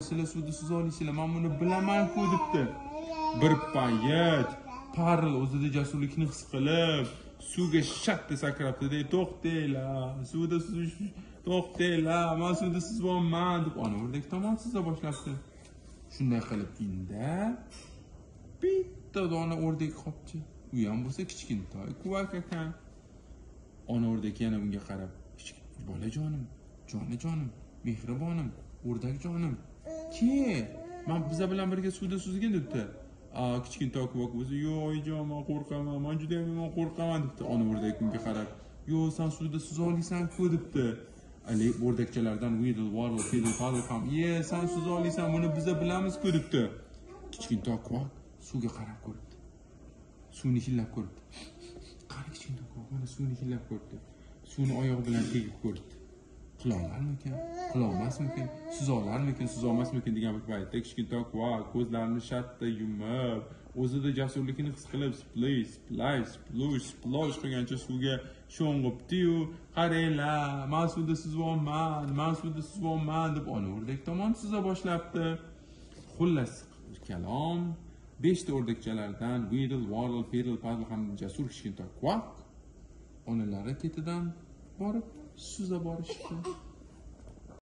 Sizlar suvda suza olasizlar, men buni bilaman-ku debdi. Bir payt Parl o'zida jasurlikni his qilib, suvga shatta sakrabdi-da, to'xtanglar, suvda suzish, to'xtanglar, men suvda suzyapman deb ona o'rdak tomon suza boshlabdi. Shunday qilib inda bitta dona o'rdak qopchi. U ham bo'lsa kichkintoy Quack ekan. Ona o'rdak yana unga qarab, bolajonim, jonim, mehribonim, o'rdak jonim. Ke, men biza bilan birga suvda suzgin debdi. Kichkintoy Quack o'zi, "Yo'q, oyijon, men qo'rqaman, men juda ham qo'rqaman" debdi. Ona o'rdak unga qarab, "Yo'q, sen suvda suza olasan-ku" debdi. Ali o'rdakchalardan Weedle, Waddle, Fiddle, Faddle ham, "Ye, sen suza olasan, buni biza bilamiz-ku" debdi. Kichkintoy Quack suvga qarab ko'rdi. Suvni hillab ko'rdi. Qani kichkintoy Quack mana suvni hillab ko'rdi. Suvni oyog'i bilan tegib ko'rdi. Qilolmasmikan? Qilolmasmikan? Suzolarmikan? Suzolmasmikan degan bir paytda kichkintoy Quack ko'zlarini shatta yumib, o'zida jasurlikni his qilib, splash qilgancha suvga sho'ng'ibdi-yu, "Qaranglar, men suvda suzyapman" deb ona o'rdak tomon suza boshlabdi. Xullas kalom 5 ta o'rdakchalardan Weedle, Waddle, Fiddle, Faddle ham jasur kichkintoy Quack onalari ketidan borib suza borishdi.